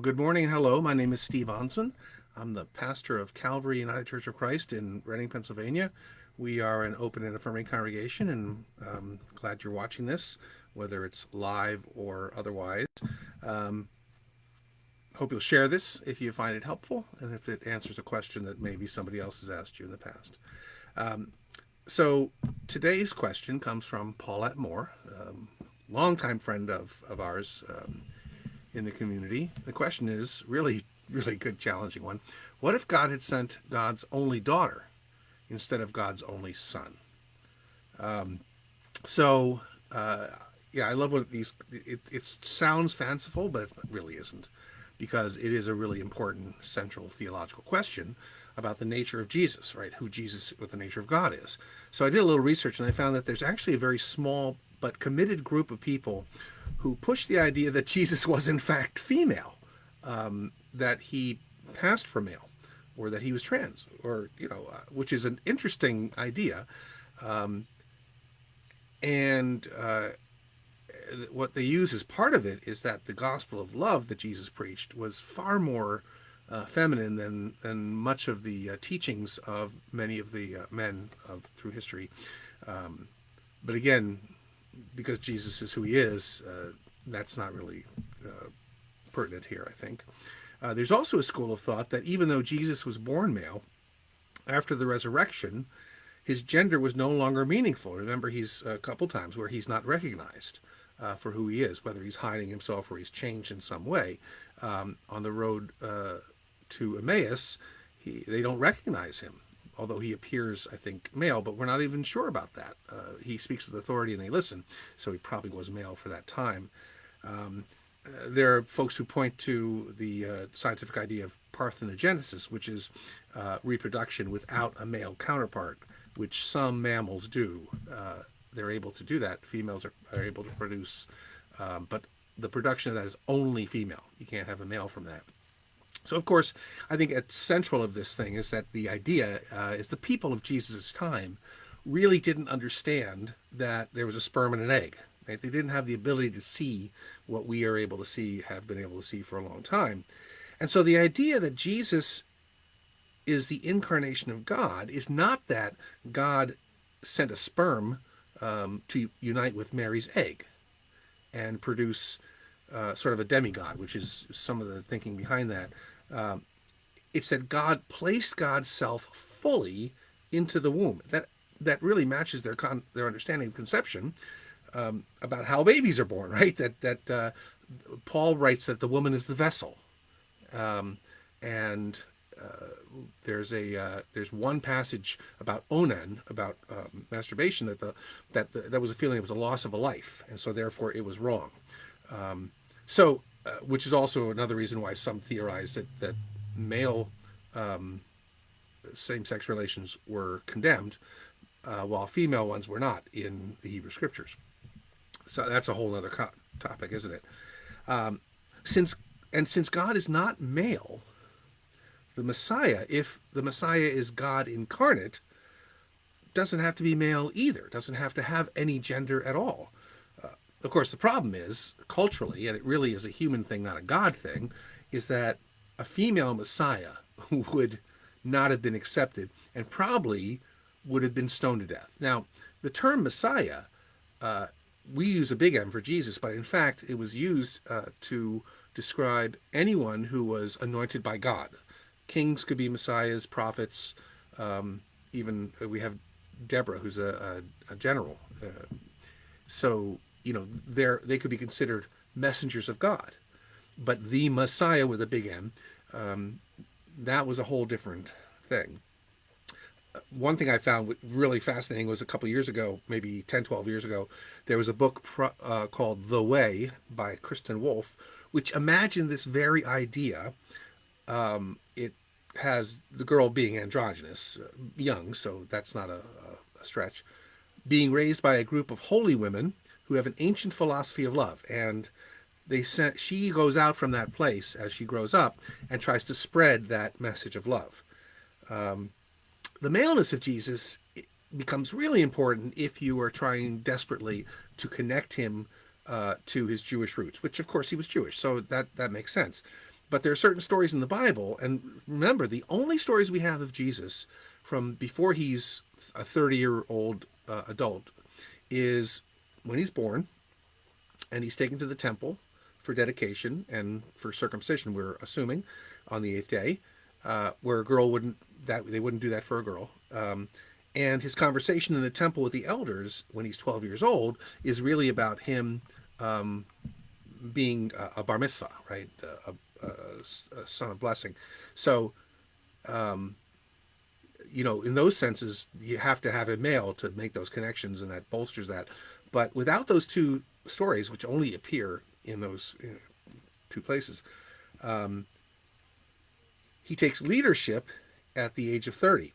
Well, good morning and hello. My name is Steve Onson. I'm the pastor of Calvary United Church of Christ in Reading, Pennsylvania. We are an open and affirming congregation, and glad you're watching this, whether it's live or otherwise. Um, Hope you'll share this if you find it helpful and if it answers a question that maybe somebody else has asked you in the past. Um, so today's question comes from Paulette Moore, longtime friend of ours, in the community. The question is really, really good, challenging one. What if God had sent God's only daughter instead of God's only son? So, uh, yeah, I love what these. It sounds fanciful, but it really isn't, because it is a really important central theological question about the nature of Jesus, right? Who Jesus, what the nature of God is. So I did a little research and I found that there's actually a very small but committed group of people who push the idea that Jesus was in fact female, that he passed for male, or that he was trans, or which is an interesting idea. And what they use as part of it is that the gospel of love that Jesus preached was far more feminine than much of the teachings of many of the men through history. But again, because Jesus is who he is, that's not really pertinent here, I think. There's also a school of thought that even though Jesus was born male, after the resurrection, his gender was no longer meaningful. Remember, he's a couple times where he's not recognized for who he is, whether he's hiding himself or he's changed in some way. On the road to Emmaus, they don't recognize him, although he appears, I think, male, but we're not even sure about that. He speaks with authority and they listen, so he probably was male for that time. There are folks who point to the scientific idea of parthenogenesis, which is reproduction without a male counterpart, which some mammals do. They're able to do that. Females are able to produce, but the production of that is only female. You can't have a male from that. So, of course, I think at central of this thing is that the idea is the people of Jesus' time really didn't understand that there was a sperm and an egg. Right? They didn't have the ability to see what we are able to see, have been able to see for a long time. And so the idea that Jesus is the incarnation of God is not that God sent a sperm to unite with Mary's egg and produce sort of a demigod, which is some of the thinking behind that. Um, it's that God placed God's self fully into the womb. That really matches their understanding of conception, about how babies are born, right? That Paul writes that the woman is the vessel, and there's one passage about onan, about masturbation, that was a feeling it was a loss of a life, and so therefore it was wrong. Which is also another reason why some theorize that male same-sex relations were condemned, while female ones were not in the Hebrew Scriptures. So that's a whole other topic, isn't it? Since since God is not male, the Messiah, if the Messiah is God incarnate, doesn't have to be male either. Doesn't have to have any gender at all. Of course, the problem is culturally, and it really is a human thing, not a God thing, is that a female Messiah would not have been accepted and probably would have been stoned to death. Now, the term Messiah, we use a big M for Jesus, but in fact, it was used to describe anyone who was anointed by God. Kings could be messiahs, prophets, even we have Deborah, who's a general. So, they could be considered messengers of God. But the Messiah with a big M, that was a whole different thing. One thing I found really fascinating was a couple of years ago, maybe 10, 12 years ago, there was a book called The Way by Kristen Wolf, which imagined this very idea. It has the girl being androgynous, young, so that's not a stretch, being raised by a group of holy women who have an ancient philosophy of love. And she goes out from that place as she grows up and tries to spread that message of love. The maleness of Jesus becomes really important if you are trying desperately to connect him to his Jewish roots, which of course he was Jewish, so that makes sense. But there are certain stories in the Bible, and remember, the only stories we have of Jesus from before he's a 30-year-old adult is when he's born and he's taken to the temple for dedication and for circumcision, we're assuming, on the 8th day, where a girl wouldn't, that they wouldn't do that for a girl. And his conversation in the temple with the elders when he's 12 years old is really about him being a bar mitzvah, right? A son of blessing. So, in those senses, you have to have a male to make those connections, and that bolsters that. But without those two stories, which only appear in those two places, he takes leadership at the age of 30,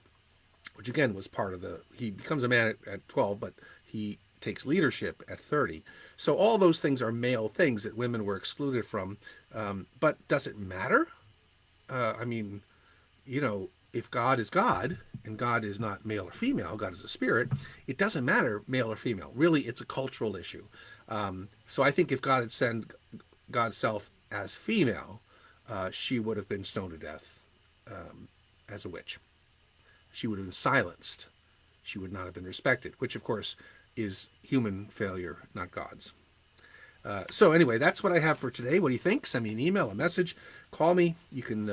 which again was part of he becomes a man at 12, but he takes leadership at 30. So all those things are male things that women were excluded from. But does it matter? I mean, if God is God and God is not male or female, God is a spirit, it doesn't matter male or female. Really, it's a cultural issue. So I think if God had sent God's self as female, she would have been stoned to death as a witch. She would have been silenced. She would not have been respected, which of course is human failure, not God's. So anyway, that's what I have for today. What do you think? Send me an email, a message, call me. You can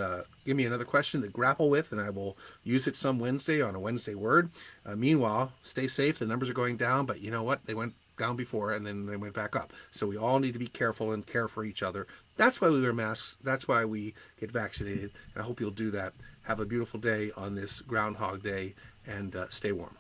give me another question to grapple with, and I will use it some Wednesday on a Wednesday Word. Meanwhile, stay safe. The numbers are going down, but you know what? They went down before, and then they went back up. So we all need to be careful and care for each other. That's why we wear masks. That's why we get vaccinated. And I hope you'll do that. Have a beautiful day on this Groundhog Day, and stay warm.